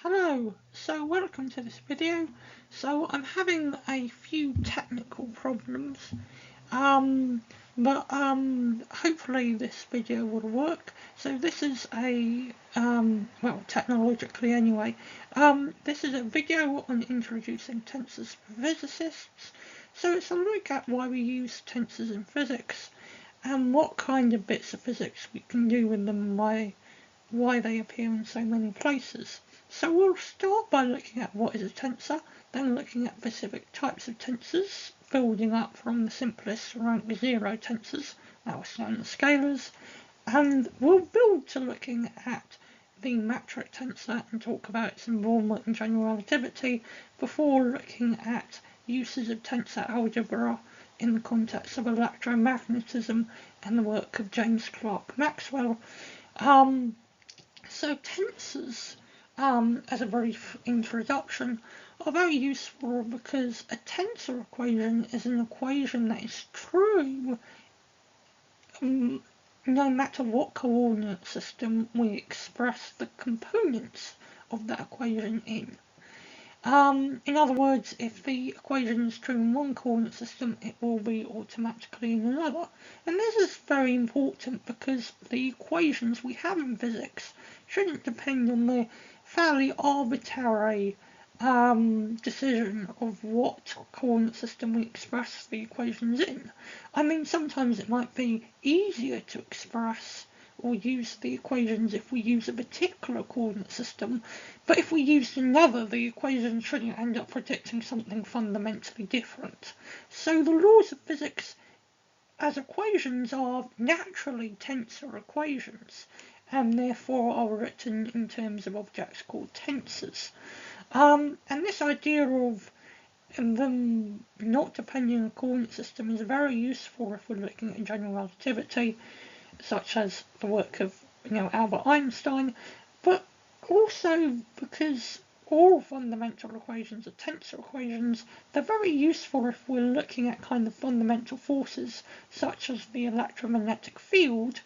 Hello, so welcome to this video. So I'm having a few technical problems, but hopefully this video will work. So this is a, well, technologically anyway, this is a video on introducing tensors for physicists. So it's a look at why we use tensors in physics and what kind of bits of physics we can do with them, why they appear in so many places. So we'll start by looking at what is a tensor, then looking at specific types of tensors, building up from the simplest rank 0 tensors, that was known as scalars, and we'll build to looking at the metric tensor and talk about its involvement in general relativity before looking at uses of tensor algebra in the context of electromagnetism and the work of James Clerk Maxwell. So tensors, as a brief introduction, are very useful because a tensor equation is an equation that is true no matter what coordinate system we express the components of that equation in. In other words, if the equation is true in one coordinate system, it will be automatically in another. And this is very important because the equations we have in physics shouldn't depend on the fairly arbitrary decision of what coordinate system we express the equations in. I mean, sometimes it might be easier to express or use the equations if we use a particular coordinate system, but if we use another, the equation shouldn't end up predicting something fundamentally different. So the laws of physics as equations are naturally tensor equations, and therefore are written in terms of objects called tensors. And this idea of them not depending on a coordinate system is very useful if we're looking at general relativity, such as the work of Albert Einstein, but also because all fundamental equations are tensor equations, they're very useful if we're looking at kind of fundamental forces such as the electromagnetic field,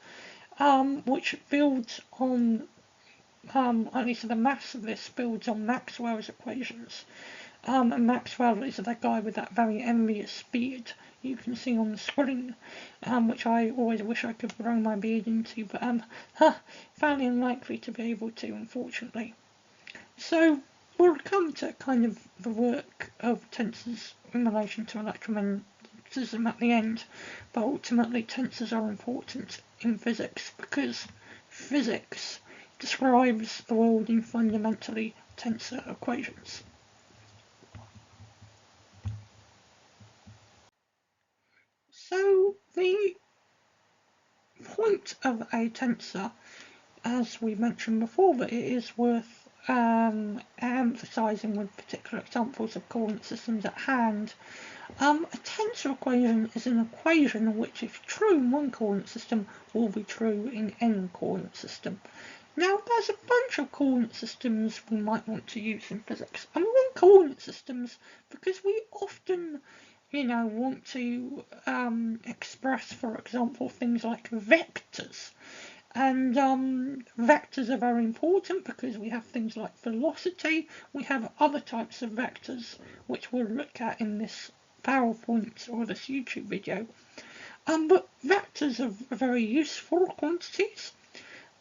which builds on, at least the mass of this builds on Maxwell's equations. And Maxwell is the guy with that very envious beard you can see on the screen, which I always wish I could grow my beard into, but fairly unlikely to be able to, unfortunately. So we'll come to kind of the work of tensors in relation to electromagnetism at the end, but ultimately tensors are important in physics because physics describes the world in fundamentally tensor equations. So the point of a tensor, as we mentioned before, that it is worth emphasising with particular examples of coordinate systems at hand. A tensor equation is an equation which, if true in one coordinate system, will be true in any coordinate system. Now, there's a bunch of coordinate systems we might want to use in physics. And we want coordinate systems because we often want to express, for example, things like vectors. And vectors are very important because we have things like velocity, we have other types of vectors, which we'll look at in this PowerPoint or this YouTube video. But vectors are very useful quantities.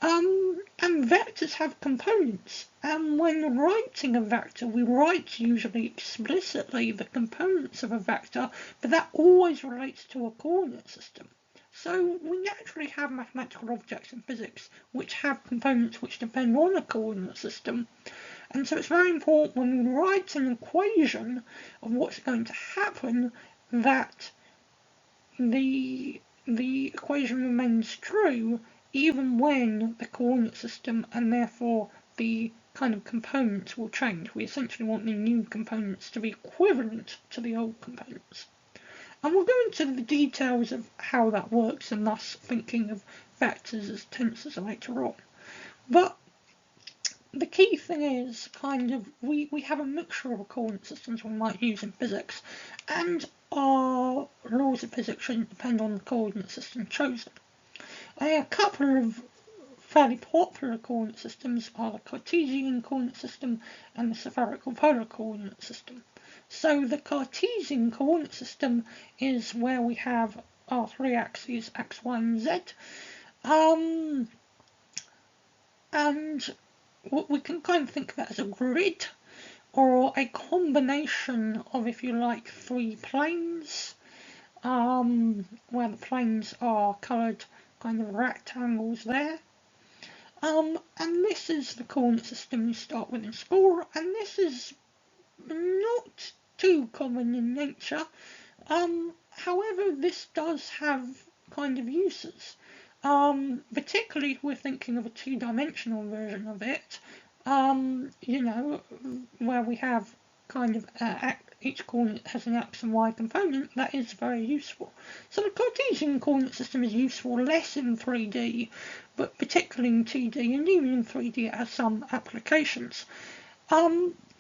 And vectors have components, and when writing a vector, we write usually explicitly the components of a vector, but that always relates to a coordinate system. So we naturally have mathematical objects in physics which have components which depend on a coordinate system, and so it's very important when we write an equation of what's going to happen that the equation remains true even when the coordinate system and therefore the kind of components will change. We essentially want the new components to be equivalent to the old components. And we'll go into the details of how that works and thus thinking of vectors as tensors later on. But the key thing is kind of we have a mixture of coordinate systems we might use in physics, and our laws of physics shouldn't depend on the coordinate system chosen. A couple of fairly popular coordinate systems are the Cartesian coordinate system and the spherical polar coordinate system. So the Cartesian coordinate system is where we have our three axes, x, y, and z. And we can kind of think of that as a grid, or a combination of, if you like, three planes, where the planes are coloured kind of rectangles there. And this is the coordinate system you start with in school, and this is not too common in nature. However, this does have kind of uses, particularly if we're thinking of a two-dimensional version of it, you know, where we have kind of each coordinate has an x and y component. That is very useful. So the Cartesian coordinate system is useful less in 3D, but particularly in 2D, and even in 3D it has some applications.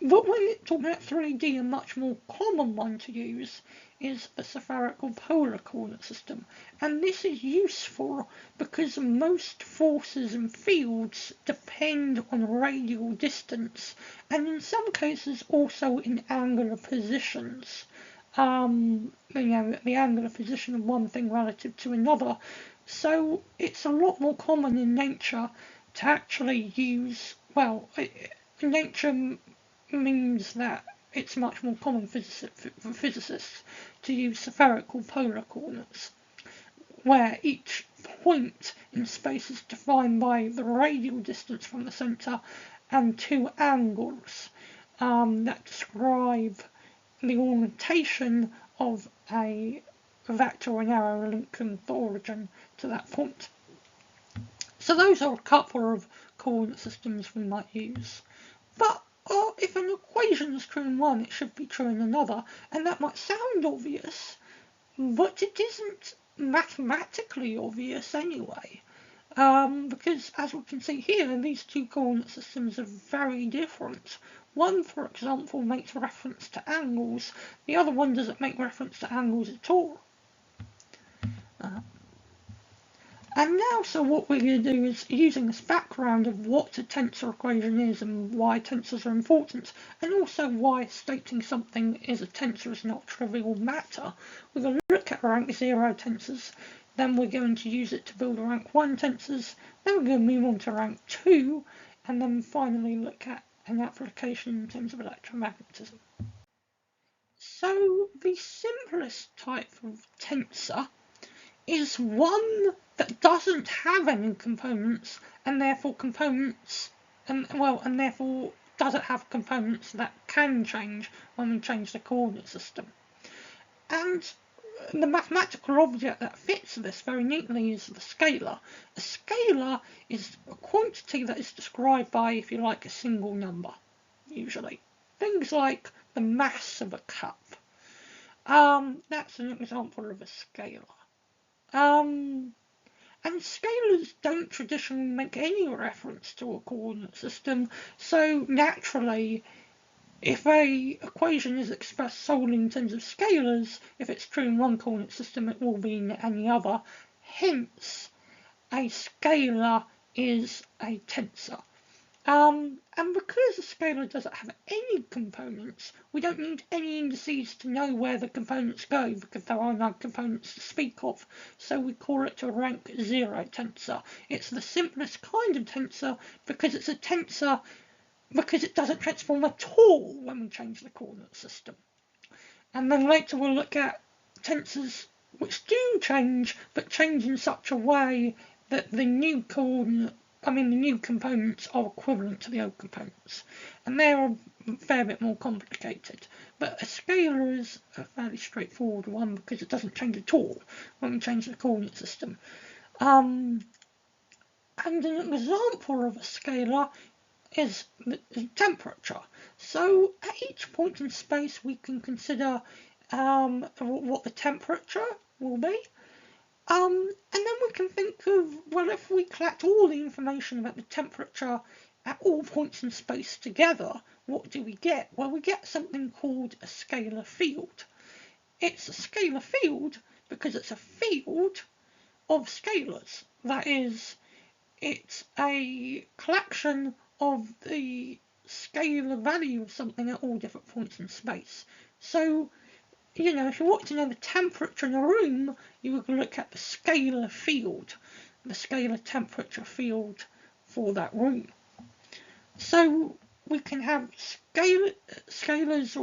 But when it's talking about 3D, a much more common one to use is the spherical polar coordinate system. And this is useful because most forces and fields depend on radial distance, and in some cases also in angular positions. You know, the angular position of one thing relative to another. So it's a lot more common in nature to actually use, well, nature means that it's much more common for physicists to use spherical polar coordinates, where each point in space is defined by the radial distance from the centre and two angles that describe the orientation of a vector or an arrow linking the origin to that point. So those are a couple of coordinate systems we might use. But if an equation is true in one, it should be true in another, and that might sound obvious, but it isn't mathematically obvious anyway. Because as we can see here, these two coordinate systems are very different. One, for example, makes reference to angles, the other one doesn't make reference to angles at all. And now, so what we're going to do is, using this background of what a tensor equation is and why tensors are important, and also why stating something is a tensor is not trivial matter, we're going to look at rank 0 tensors, then we're going to use it to build rank 1 tensors, then we're going to move on to rank 2, and then finally look at an application in terms of electromagnetism. So the simplest type of tensor is one that doesn't have any components, and therefore doesn't have components that can change when we change the coordinate system. And the mathematical object that fits this very neatly is the scalar. A scalar is a quantity that is described by, if you like, a single number, usually. Things like the mass of a cup. That's an example of a scalar. And scalars don't traditionally make any reference to a coordinate system, so naturally, if an equation is expressed solely in terms of scalars, if it's true in one coordinate system, it will be in any other. Hence, a scalar is a tensor. And because a scalar doesn't have any components, we don't need any indices to know where the components go, because there are no components to speak of. So we call it a rank 0 tensor. It's the simplest kind of tensor because it's a tensor because it doesn't transform at all when we change the coordinate system. And then later we'll look at tensors which do change, but change in such a way that the new components are equivalent to the old components, and they're a fair bit more complicated. But a scalar is a fairly straightforward one because it doesn't change at all when we change the coordinate system. And an example of a scalar is the temperature. So at each point in space we can consider what the temperature will be. And then we can think of, well, if we collect all the information about the temperature at all points in space together, what do we get? Well, we get something called a scalar field. It's a scalar field because it's a field of scalars. That is, it's a collection of the scalar value of something at all different points in space. So, you know, if you want to know the temperature in a room, you would look at the scalar field, the scalar temperature field for that room. So we can have scalars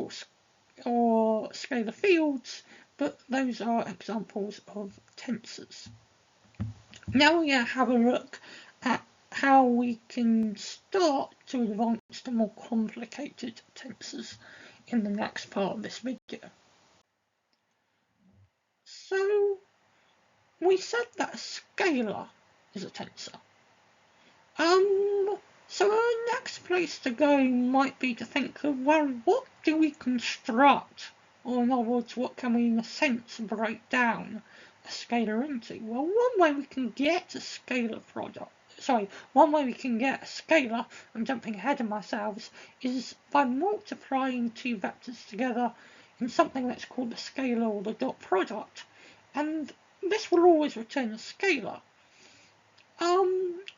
or scalar fields, but those are examples of tensors. Now we're going to have a look at how we can start to advance to more complicated tensors in the next part of this video. So we said that a scalar is a tensor. So our next place to go might be to think of, well, what do we construct? Or in other words, what can we in a sense break down a scalar into? Well, one way we can get a scalar one way we can get a scalar, I'm jumping ahead of myself, is by multiplying two vectors together in something that's called the scalar or the dot product. And this will always return a scalar.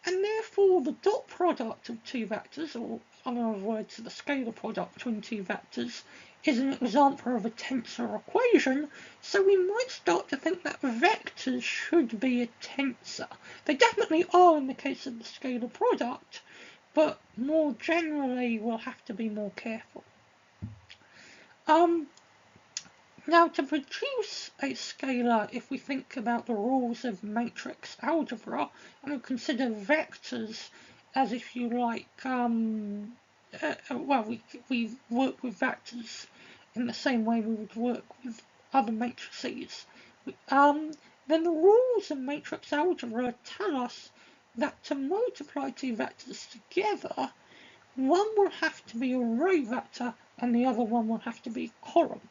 And therefore the dot product of two vectors, or in other words, the scalar product between two vectors, is an example of a tensor equation, so we might start to think that vectors should be a tensor. They definitely are in the case of the scalar product, but more generally we'll have to be more careful. Now, to produce a scalar, if we think about the rules of matrix algebra, and we consider vectors as, if you like, we work with vectors in the same way we would work with other matrices, then the rules of matrix algebra tell us that to multiply two vectors together, one will have to be a row vector and the other one will have to be a column.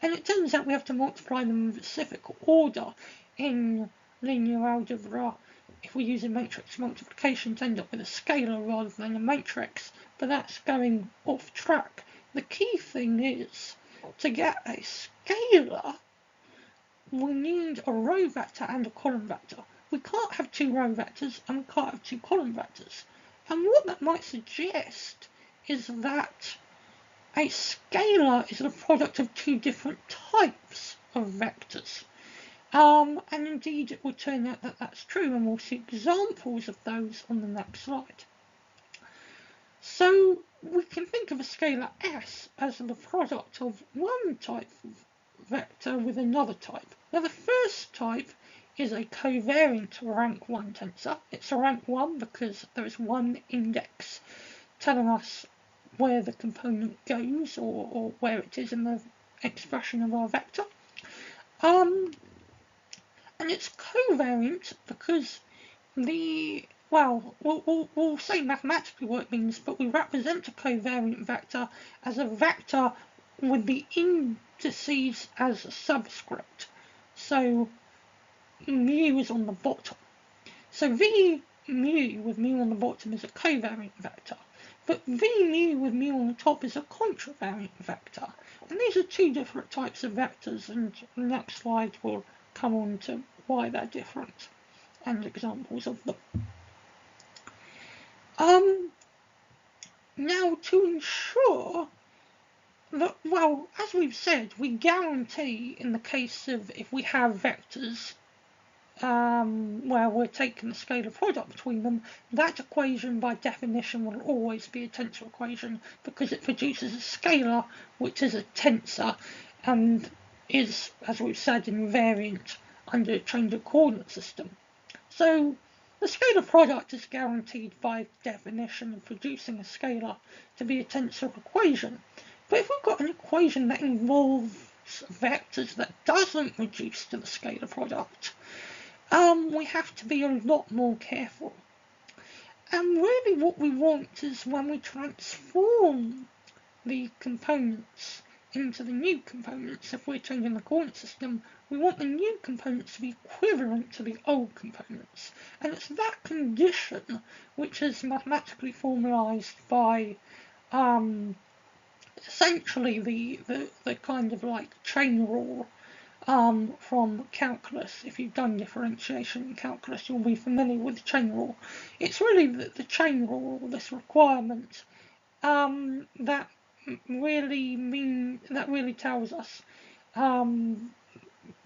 And it turns out we have to multiply them in specific order in linear algebra. If we use a matrix multiplication to end up with a scalar rather than a matrix, but that's going off track. The key thing is, to get a scalar, we need a row vector and a column vector. We can't have two row vectors and we can't have two column vectors. And what that might suggest is that a scalar is the product of two different types of vectors. And indeed it will turn out that that's true, and we'll see examples of those on the next slide. So we can think of a scalar S as the product of one type of vector with another type. Now the first type is a covariant rank 1 tensor. It's a rank 1 because there is one index telling us where the component goes or where it is in the expression of our vector. And it's covariant because we'll say mathematically what it means, but we represent a covariant vector as a vector with the indices as a subscript. So mu is on the bottom. So v mu with mu on the bottom is a covariant vector. But v mu with mu on the top is a contravariant vector. And these are two different types of vectors, and the next slide will come on to why they're different and examples of them. Now, to ensure that, well, as we've said, we guarantee in the case of if we have vectors where we're taking the scalar product between them, that equation by definition will always be a tensor equation because it produces a scalar which is a tensor and is, as we've said, invariant under a change of coordinate system. So the scalar product is guaranteed by definition of producing a scalar to be a tensor equation. But if we've got an equation that involves vectors that doesn't reduce to the scalar product, we have to be a lot more careful. And really what we want is when we transform the components into the new components, if we're changing the coordinate system, we want the new components to be equivalent to the old components. And it's that condition which is mathematically formalized by essentially the kind of like chain rule from calculus. If you've done differentiation in calculus, you'll be familiar with the chain rule. It's really the chain rule, this requirement, that really tells us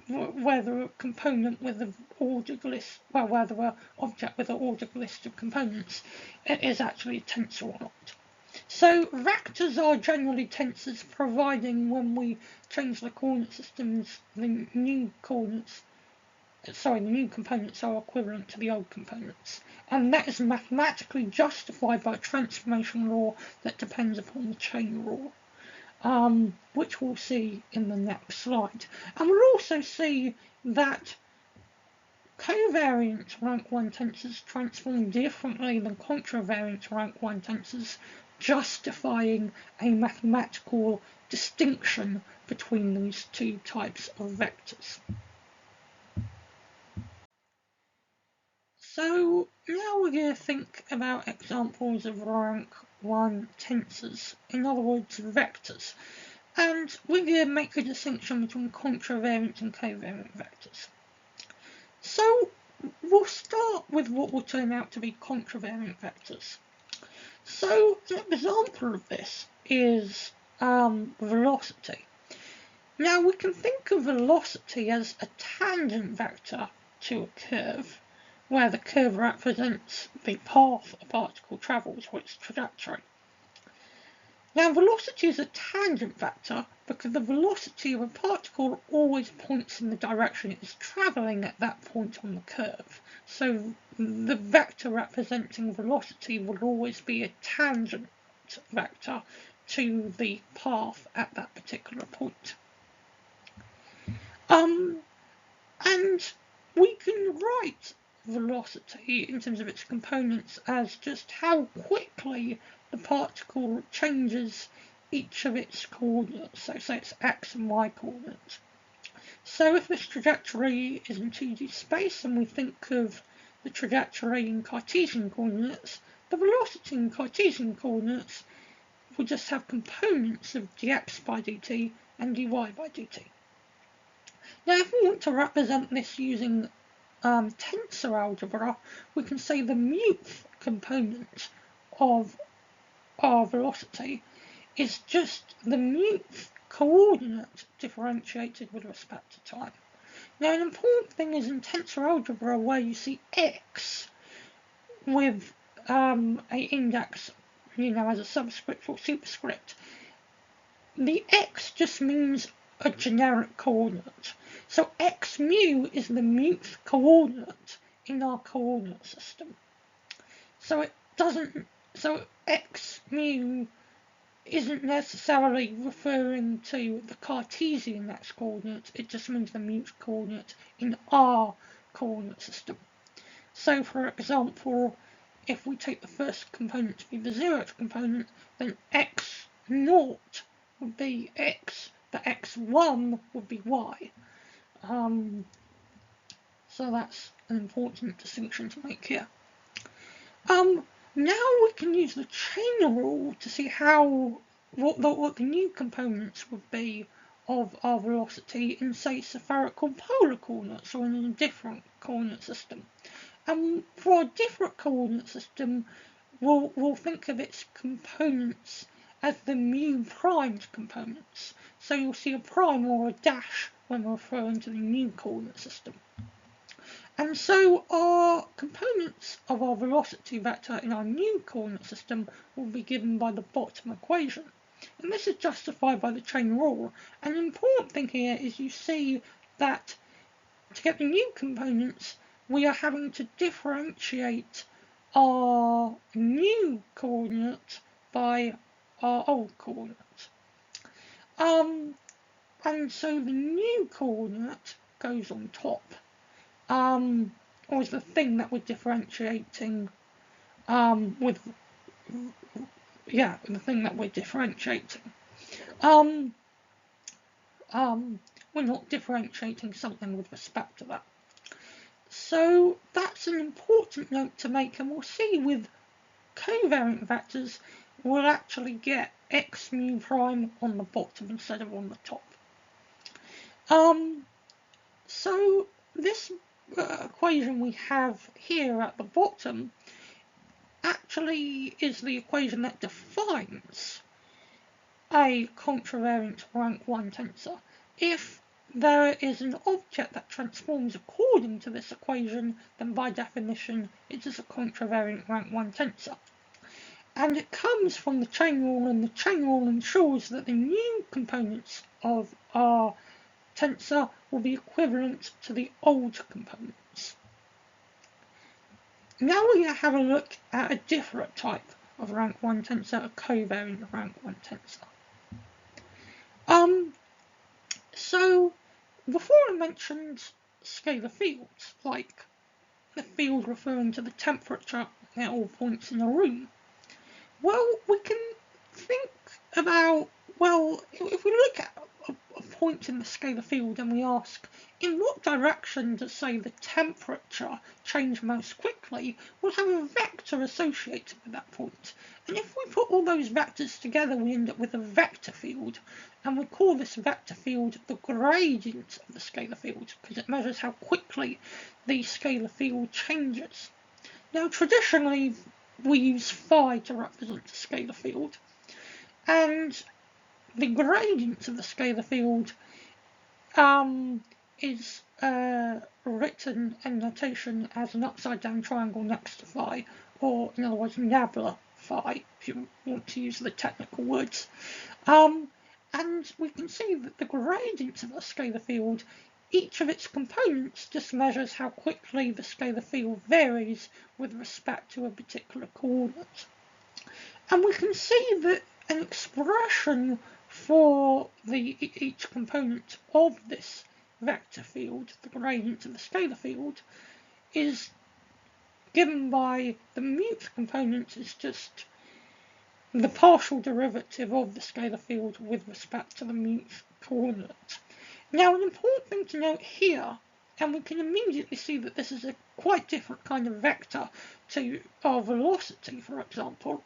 whether a component with an ordered list, well, whether an object with an ordered list of components is actually a tensor or not. So vectors are generally tensors, providing when we change the coordinate systems, the new components are equivalent to the old components. And that is mathematically justified by a transformation law that depends upon the chain rule, which we'll see in the next slide. And we'll also see that covariant rank 1 tensors transform differently than contravariant rank 1 tensors, justifying a mathematical distinction between these two types of vectors. So now we're going to think about examples of rank 1 tensors, in other words vectors, and we're going to make a distinction between contravariant and covariant vectors. So we'll start with what will turn out to be contravariant vectors. So an example of this is velocity. Now we can think of velocity as a tangent vector to a curve, where the curve represents the path a particle travels or its trajectory. Now velocity is a tangent vector because the velocity of a particle always points in the direction it is travelling at that point on the curve. So the vector representing velocity will always be a tangent vector to the path at that particular point. And we can write velocity in terms of its components as just how quickly the particle changes each of its coordinates, so say its x and y coordinates. So if this trajectory is in 2D space and we think of the trajectory in Cartesian coordinates, the velocity in Cartesian coordinates will just have components of dx by dt and dy by dt. Now if we want to represent this using tensor algebra, we can say the μth component of our velocity is just the μth coordinate differentiated with respect to time. Now an important thing is in tensor algebra where you see x with a index, as a subscript or superscript, the x just means a generic coordinate. So x mu is the μth coordinate in our coordinate system. So x mu isn't necessarily referring to the Cartesian x coordinate, it just means the μth coordinate in our coordinate system. So for example, if we take the first component to be the 0th component, then x0 would be x, the x1 would be y. So that's an important distinction to make here. Now we can use the chain rule to see what the new components would be of our velocity in, say, spherical polar coordinates or in a different coordinate system. And for a different coordinate system, we'll think of its components as the mu primed components. So you'll see a prime or a dash when we're referring to the new coordinate system. And so our components of our velocity vector in our new coordinate system will be given by the bottom equation. And this is justified by the chain rule. And an important thing here is you see that to get the new components, we are having to differentiate our new coordinate by our old coordinate. And so the new coordinate goes on top. Or is the thing that we're differentiating the thing that we're differentiating. We're not differentiating something with respect to that. So that's an important note to make, and we'll see with covariant vectors we'll actually get x mu prime on the bottom instead of on the top. So this equation we have here at the bottom actually is the equation that defines a contravariant rank 1 tensor. If there is an object that transforms according to this equation, then by definition it is a contravariant rank 1 tensor. And it comes from the chain rule, and the chain rule ensures that the new components of our tensor will be equivalent to the old components. Now we're going to have a look at a different type of rank 1 tensor, a covariant rank 1 tensor. So before I mentioned scalar fields, like the field referring to the temperature at all points in a room, well, we can think about, well, if we look at a point in the scalar field and we ask, in what direction does, say, the temperature change most quickly, we'll have a vector associated with that point. And if we put all those vectors together, we end up with a vector field. And we call this vector field the gradient of the scalar field, because it measures how quickly the scalar field changes. Now, traditionally, we use phi to represent the scalar field. And the gradient of the scalar field is written in notation as an upside down triangle next to phi, or in other words, nabla phi, if you want to use the technical words. And we can see that the gradient of a scalar field, each of its components just measures how quickly the scalar field varies with respect to a particular coordinate. And we can see that an expression for each component of this vector field, the gradient of the scalar field, is given by the mute component is just the partial derivative of the scalar field with respect to the mute coordinate. Now, an important thing to note here, and we can immediately see that this is a quite different kind of vector to our velocity, for example.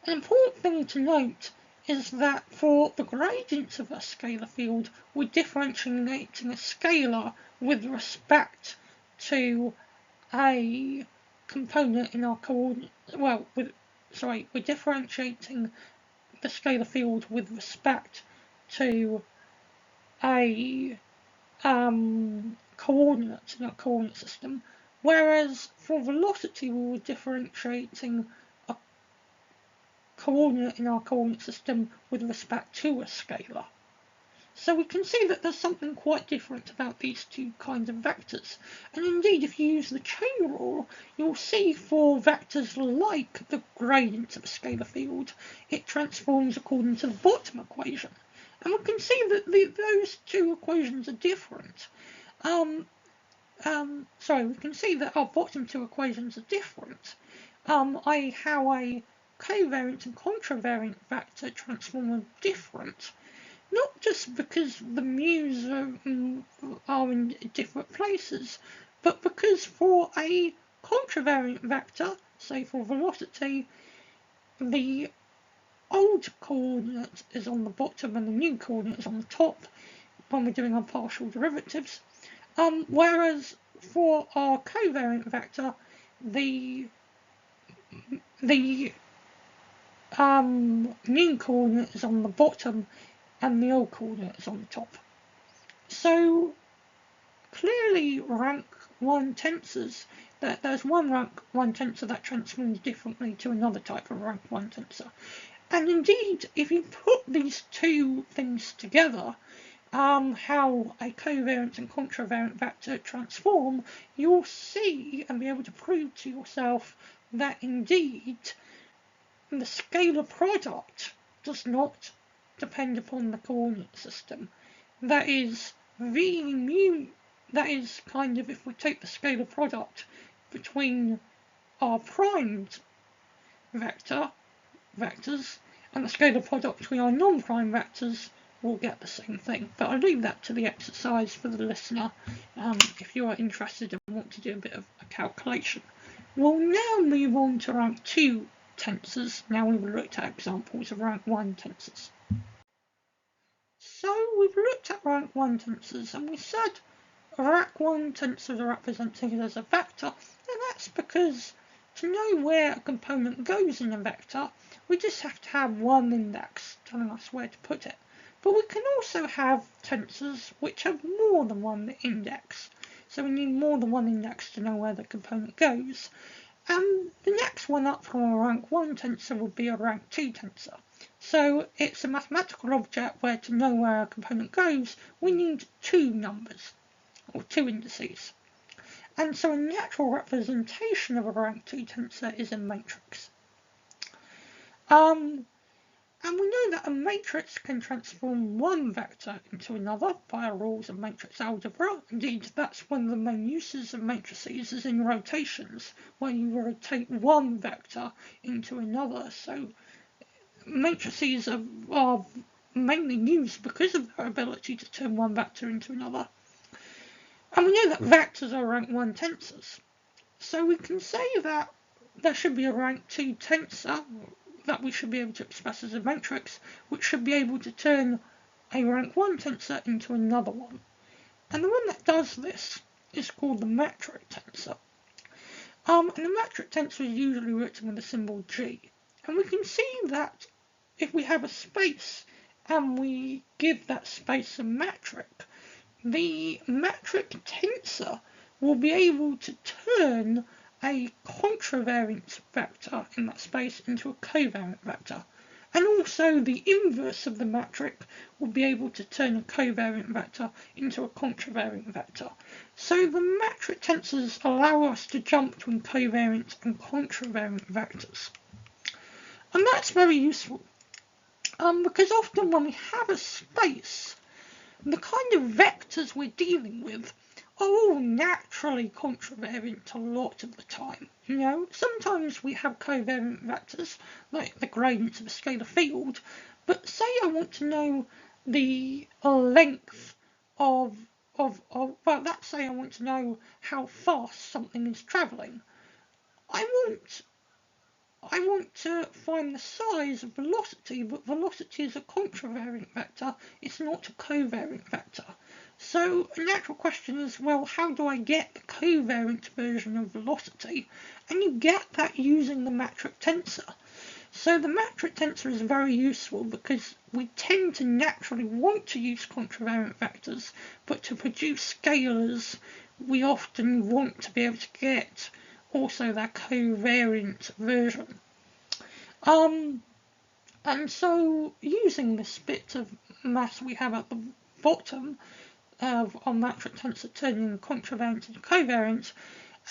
An important thing to note is that for the gradient of a scalar field, we're differentiating a scalar with respect to a component in our coordinate. Well, we're differentiating the scalar field with respect to a coordinate in our coordinate system, whereas for velocity we were differentiating a coordinate in our coordinate system with respect to a scalar. So we can see that there's something quite different about these two kinds of vectors. And indeed, if you use the chain rule, you'll see for vectors like the gradient of a scalar field, it transforms according to the bottom equation. And we can see that those two equations are different. We can see that our bottom two equations are different, i.e. how a covariant and contravariant vector transform are different. Not just because the mu's are in different places, but because for a contravariant vector, say for velocity, the old coordinate is on the bottom and the new coordinate is on the top when we're doing our partial derivatives. Whereas for our covariant vector, the new coordinate is on the bottom and the old coordinate is on the top. So clearly rank 1 tensors, there's one rank 1 tensor that transforms differently to another type of rank 1 tensor. And indeed, if you put these two things together, how a covariant and contravariant vector transform, you'll see and be able to prove to yourself that indeed the scalar product does not depend upon the coordinate system. That is, v mu, that is kind of if we take the scalar product between our primed vectors and the scalar product between our non-prime vectors, we'll get the same thing. But I'll leave that to the exercise for the listener if you are interested and want to do a bit of a calculation. We'll now move on to rank 2 tensors. Now we've looked at examples of rank 1 tensors. So we've looked at rank 1 tensors, and we said rank 1 tensors are represented as a vector, and that's because to know where a component goes in a vector, we just have to have one index telling us where to put it. But we can also have tensors which have more than one index. So we need more than one index to know where the component goes. And the next one up from a rank 1 tensor would be a rank 2 tensor. So it's a mathematical object where to know where a component goes, we need two numbers, or two indices. And so a natural representation of a rank 2 tensor is a matrix. And we know that a matrix can transform one vector into another via rules of matrix algebra. Indeed, that's one of the main uses of matrices is in rotations, where you rotate one vector into another. So matrices are mainly used because of their ability to turn one vector into another. And we know that vectors are rank 1 tensors. So we can say that there should be a rank 2 tensor that we should be able to express as a matrix, which should be able to turn a rank 1 tensor into another one. And the one that does this is called the metric tensor. And the metric tensor is usually written with the symbol G. And we can see that if we have a space and we give that space a metric, the metric tensor will be able to turn a contravariant vector in that space into a covariant vector. And also the inverse of the metric will be able to turn a covariant vector into a contravariant vector. So the metric tensors allow us to jump between covariant and contravariant vectors. And that's very useful, because often when we have a space, the kind of vectors we're dealing with are all naturally contravariant a lot of the time. Sometimes we have covariant vectors, like the gradients of a scalar field, but say I want to know the length well, let's say I want to know how fast something is travelling. I want to find the size of velocity, but velocity is a contravariant vector, it's not a covariant vector. So a natural question is, well, how do I get the covariant version of velocity? And you get that using the metric tensor. So the metric tensor is very useful because we tend to naturally want to use contravariant vectors, but to produce scalars, we often want to be able to get also their covariant version. And so using this bit of math we have at the bottom of our metric tensor turning contravariant into covariant,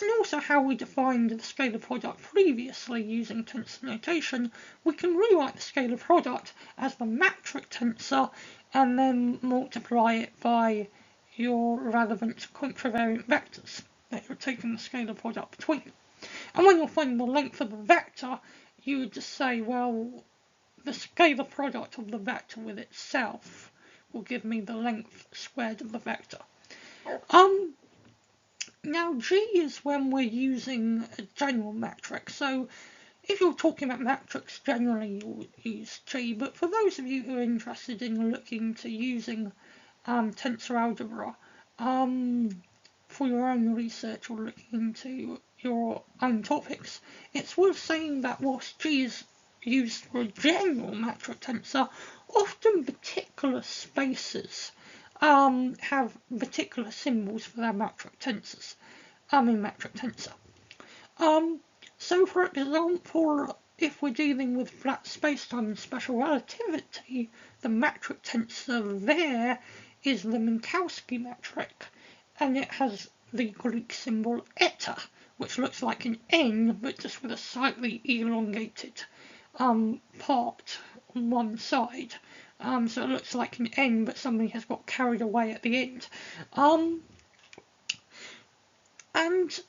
and also how we defined the scalar product previously using tensor notation, we can rewrite the scalar product as the metric tensor and then multiply it by your relevant contravariant vectors that you're taking the scalar product between. And when you're finding the length of the vector, you would just say, well, the scalar product of the vector with itself will give me the length squared of the vector. Now G is when we're using a general metric. So if you're talking about metrics generally, you'll use G, but for those of you who are interested in looking to using tensor algebra for your own research or looking into your own topics, it's worth saying that whilst G is used for a general metric tensor, often particular spaces have particular symbols for their metric tensors. Metric tensor. So for example, if we're dealing with flat spacetime and special relativity, the metric tensor there is the Minkowski metric, and it has the Greek symbol eta, which looks like an N, but just with a slightly elongated part on one side. So it looks like an N, but somebody has got carried away at the end. And so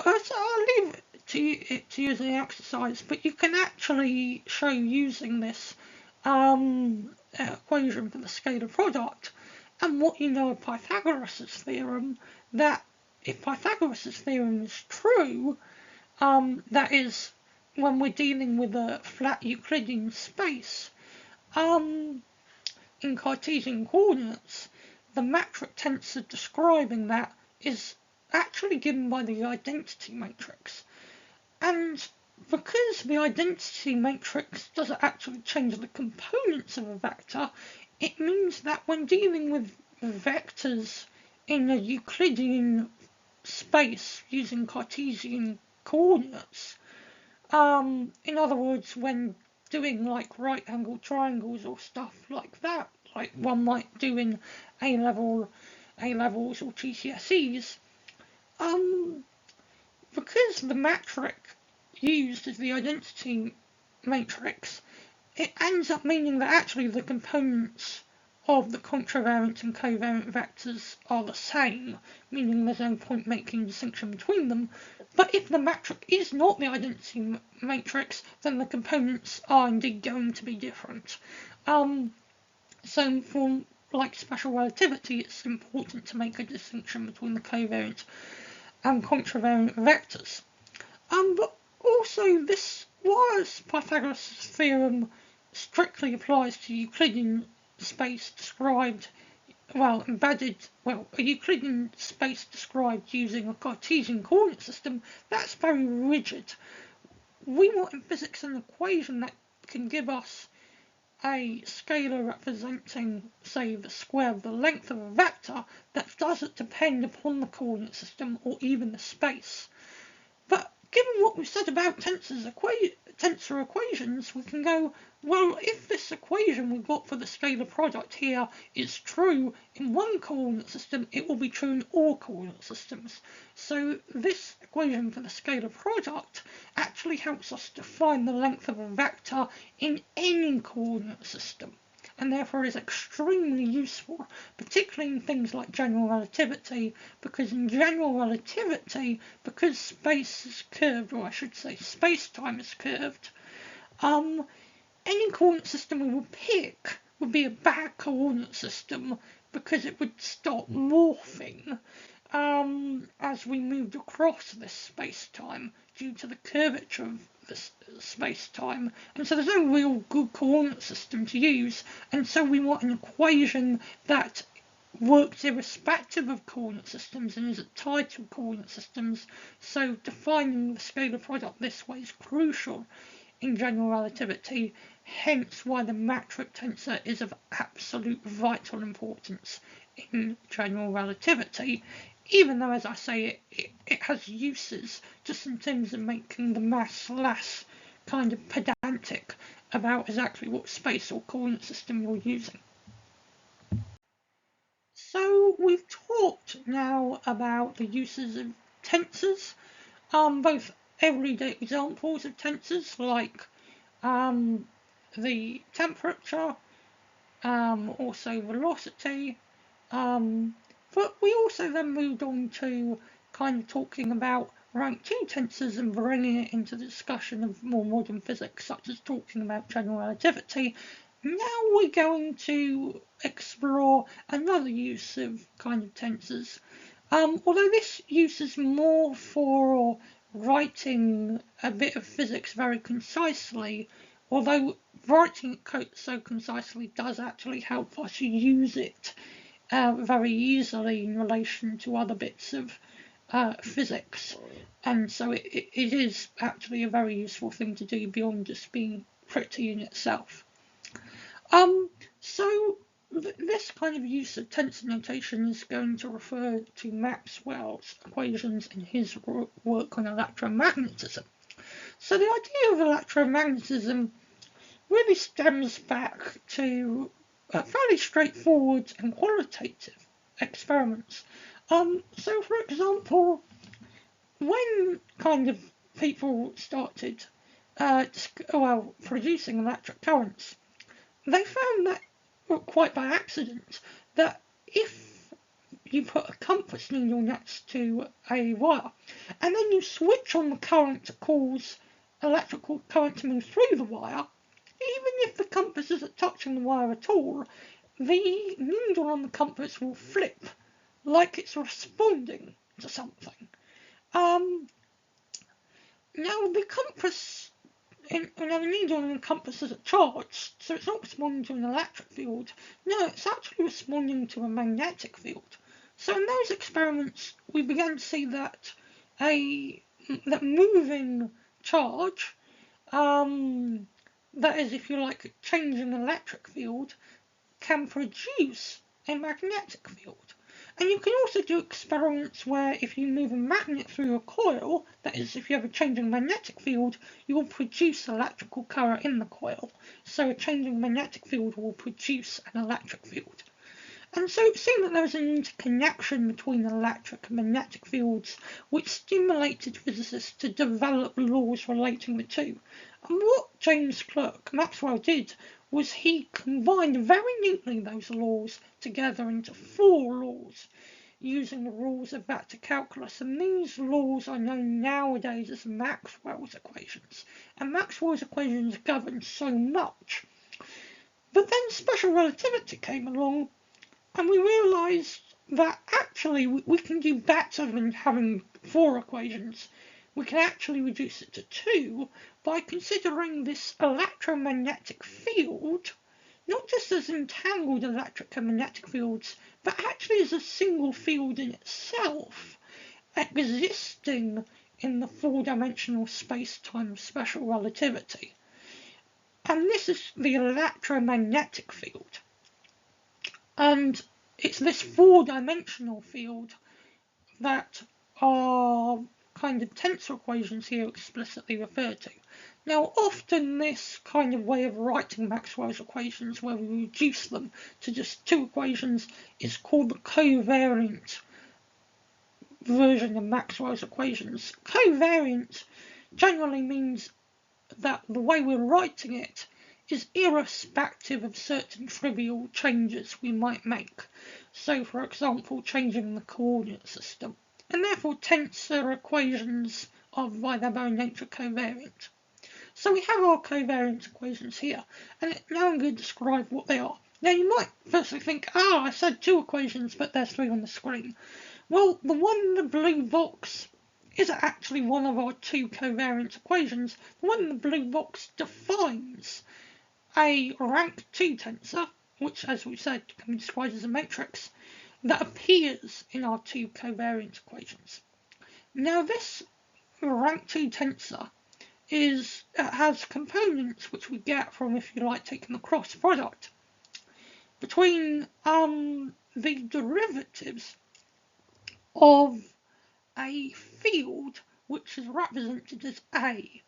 I'll leave it to you as an exercise, but you can actually show using this equation for the scalar product and what you know of Pythagoras' theorem, that if Pythagoras' theorem is true, that is, when we're dealing with a flat Euclidean space, in Cartesian coordinates, the metric tensor describing that is actually given by the identity matrix. And because the identity matrix doesn't actually change the components of a vector, it means that when dealing with vectors in a Euclidean space using Cartesian coordinates, in other words, when doing like right-angled triangles or stuff like that, like one might do in A-levels or GCSEs, because the metric used as the identity matrix, it ends up meaning that actually the components of the contravariant and covariant vectors are the same, meaning there's no point making a distinction between them. But if the metric is not the identity matrix, then the components are indeed going to be different. So for like special relativity, it's important to make a distinction between the covariant and contravariant vectors. But also this, whilst Pythagoras' theorem strictly applies to Euclidean space described, a Euclidean space described using a Cartesian coordinate system, that's very rigid. We want in physics an equation that can give us a scalar representing, say, the square of the length of a vector that doesn't depend upon the coordinate system or even the space. But given what we've said about tensor equations, we can go, well, if this equation we've got for the scalar product here is true in one coordinate system, it will be true in all coordinate systems. So this equation for the scalar product actually helps us define the length of a vector in any coordinate system, and therefore is extremely useful, particularly in things like general relativity, because in general relativity, because space is curved, or I should say space-time is curved, any coordinate system we would pick would be a bad coordinate system because it would start morphing as we moved across this space-time due to the curvature of this space-time, and so there's no real good coordinate system to use, and so we want an equation that works irrespective of coordinate systems and isn't tied to coordinate systems, so defining the scalar product this way is crucial in general relativity, hence why the metric tensor is of absolute vital importance in general relativity, even though, as I say, it has uses just in terms of making the maths less kind of pedantic about exactly what space or coordinate system you're using. So we've talked now about the uses of tensors, both everyday examples of tensors like the temperature, also velocity, but we also then moved on to kind of talking about rank 2 tensors and bringing it into the discussion of more modern physics, such as talking about general relativity. Now we're going to explore another use of kind of tensors, although this use is more for writing a bit of physics very concisely, although writing it so concisely does actually help us use it very easily in relation to other bits of physics, and so it is actually a very useful thing to do beyond just being pretty in itself. So this kind of use of tensor notation is going to refer to Maxwell's equations in his work on electromagnetism. So the idea of electromagnetism really stems back to fairly straightforward and qualitative experiments. So for example, when kind of people started producing electric currents, they found that, quite by accident, that if you put a compass needle next to a wire and then you switch on the current to cause electrical current to move through the wire, even if the compass isn't touching the wire at all, the needle on the compass will flip like it's responding to something. Now the compass a needle and a compass is a charge, so it's not responding to an electric field. No, it's actually responding to a magnetic field. So in those experiments, we began to see that that moving charge, that is, if you like, changing an electric field, can produce a magnetic field. And you can also do experiments where if you move a magnet through a coil, that is, if you have a changing magnetic field, you will produce electrical current in the coil. So a changing magnetic field will produce an electric field. And so it seemed that there was an interconnection between electric and magnetic fields, which stimulated physicists to develop laws relating the two. And what James Clerk Maxwell did was he combined very neatly those laws together into 4 laws using the rules of vector calculus, and these laws are known nowadays as Maxwell's equations. And Maxwell's equations govern so much. But then special relativity came along, and we realised that actually we can do better than having 4 equations. We can actually reduce it to 2 by considering this electromagnetic field not just as entangled electric and magnetic fields, but actually as a single field in itself, existing in the 4-dimensional space-time of special relativity. And this is the electromagnetic field. And it's this 4-dimensional field that our kind of tensor equations here explicitly refer to. Now, often this kind of way of writing Maxwell's equations, where we reduce them to just 2 equations, is called the covariant version of Maxwell's equations. Covariant generally means that the way we're writing it is irrespective of certain trivial changes we might make. So, for example, changing the coordinate system. And therefore tensor equations are by their very nature covariant. So we have our covariant equations here, and now I'm going to describe what they are. Now you might firstly think, I said 2 equations, but there's 3 on the screen. Well, the one in the blue box is actually one of our 2 covariant equations. The one in the blue box defines a rank 2 tensor, which, as we said, can be described as a matrix, that appears in our 2 covariant equations. Now this rank 2 tensor has components which we get from, if you like, taking the cross product between the derivatives of a field which is represented as A.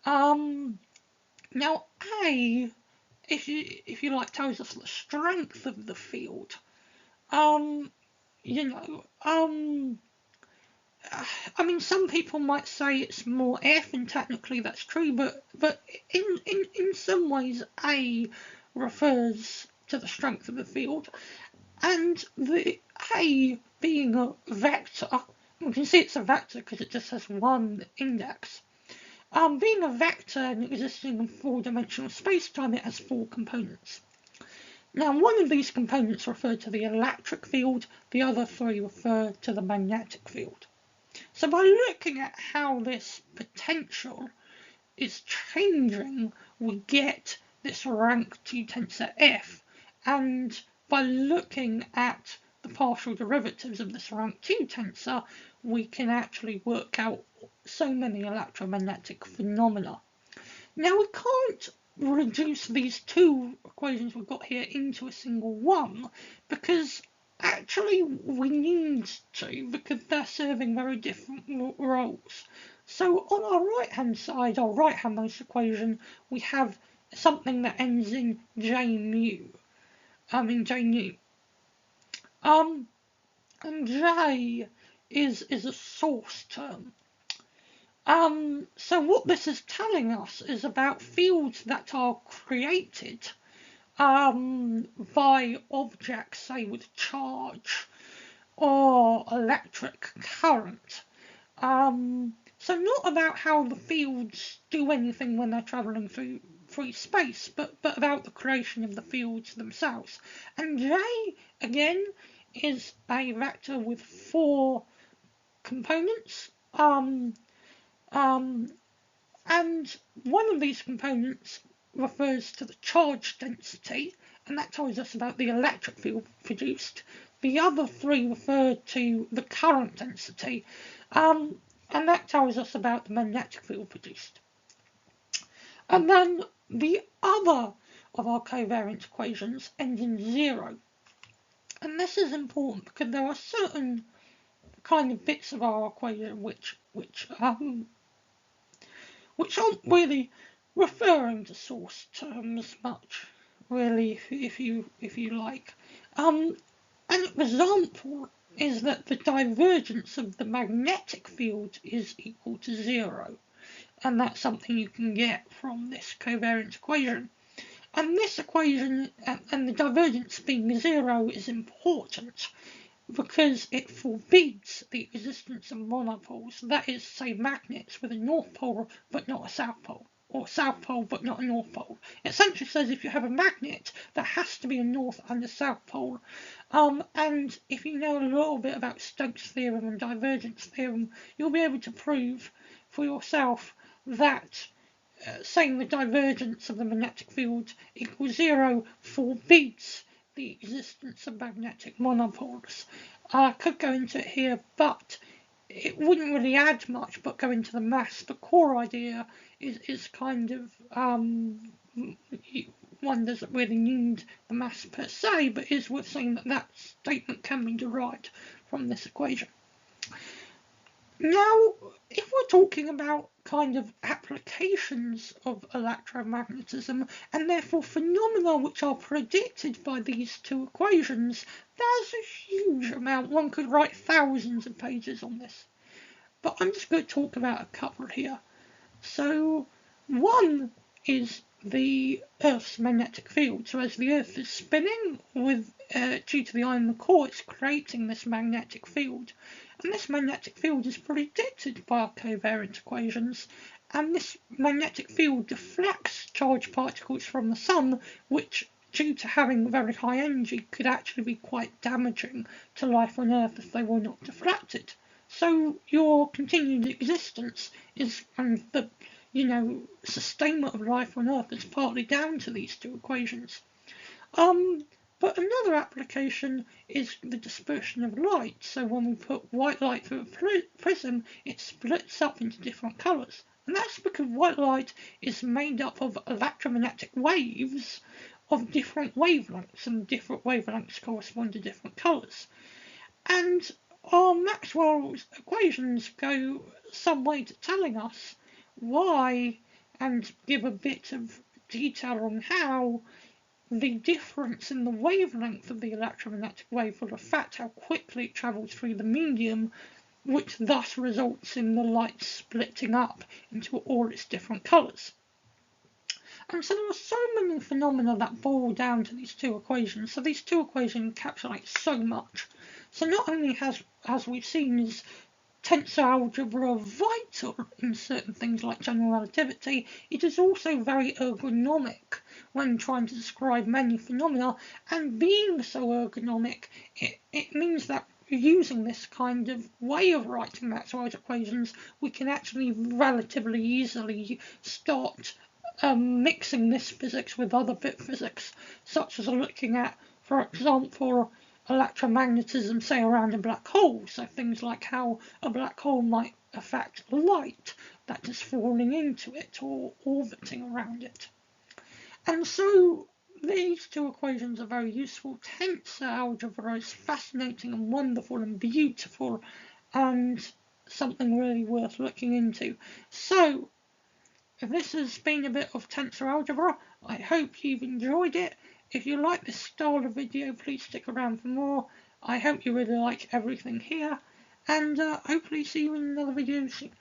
Now A, if you like, tells us the strength of the field. I mean, some people might say it's more F, and technically that's true, but in some ways A refers to the strength of the field, and the A being a vector, we can see it's a vector because it just has 1 index. Being a vector and existing in 4-dimensional space-time, it has 4 components. Now, one of these components refer to the electric field, the other 3 refer to the magnetic field. So by looking at how this potential is changing, we get this rank 2 tensor F, and by looking at the partial derivatives of this rank 2 tensor, we can actually work out so many electromagnetic phenomena. Now we can't reduce these 2 equations we've got here into a single one, because actually we need to, because they're serving very different roles. So on our right-hand side, our right-handmost equation, we have something that ends in J nu. And J is a source term. So what this is telling us is about fields that are created by objects, say with charge or electric current. So not about how the fields do anything when they're travelling through free space, but about the creation of the fields themselves. And J, again, is a vector with 4 components. And one of these components refers to the charge density, and that tells us about the electric field produced. The other three refer to the current density, and that tells us about the magnetic field produced. And then the other of our covariance equations ends in 0. And this is important because there are certain kind of bits of our equation which aren't really referring to source terms much, really, if you like. An example is that the divergence of the magnetic field is equal to 0, and that's something you can get from this covariance equation. And this equation, and the divergence being 0, is important because it forbids the existence of monopoles, that is, say, magnets with a north pole but not a south pole, or south pole but not a north pole. It essentially says if you have a magnet, there has to be a north and a south pole. And if you know a little bit about Stokes' theorem and divergence theorem, you'll be able to prove for yourself that saying the divergence of the magnetic field equals 0 forbids the existence of magnetic monopoles. I could go into it here, but it wouldn't really add much, but go into the maths. The core idea is kind of, one doesn't really need the maths per se, but is worth saying that that statement can be derived from this equation. Now, if we're talking about kind of applications of electromagnetism, and therefore phenomena which are predicted by these two equations, there's a huge amount. One could write thousands of pages on this. But I'm just going to talk about a couple here. So, one is the Earth's magnetic field. So as the Earth is spinning, due to the iron in the core, it's creating this magnetic field. And this magnetic field is predicted by our covariance equations, and this magnetic field deflects charged particles from the sun, which, due to having very high energy, could actually be quite damaging to life on Earth if they were not deflected. So your continued existence is, and the sustainment of life on Earth is partly down to these two equations. But another application is the dispersion of light. So when we put white light through a prism, it splits up into different colours. And that's because white light is made up of electromagnetic waves of different wavelengths, and different wavelengths correspond to different colours. And our Maxwell's equations go some way to telling us why, and give a bit of detail on how, the difference in the wavelength of the electromagnetic wave will affect how quickly it travels through the medium, which thus results in the light splitting up into all its different colours. And so there are so many phenomena that boil down to these two equations. So these two equations encapsulate so much. So not only has, as we've seen, is tensor algebra vital in certain things like general relativity, it is also very ergonomic when trying to describe many phenomena, and being so ergonomic, it means that using this kind of way of writing Maxwell's equations, we can actually relatively easily start mixing this physics with other bit physics, such as looking at, for example, electromagnetism, say, around a black hole. So things like how a black hole might affect light that is falling into it or orbiting around it. And so these two equations are very useful. Tensor algebra is fascinating and wonderful and beautiful, and something really worth looking into. So this has been a bit of tensor algebra. I hope you've enjoyed it. If you like this style of video, please stick around for more. I hope you really like everything here, and hopefully see you in another video soon.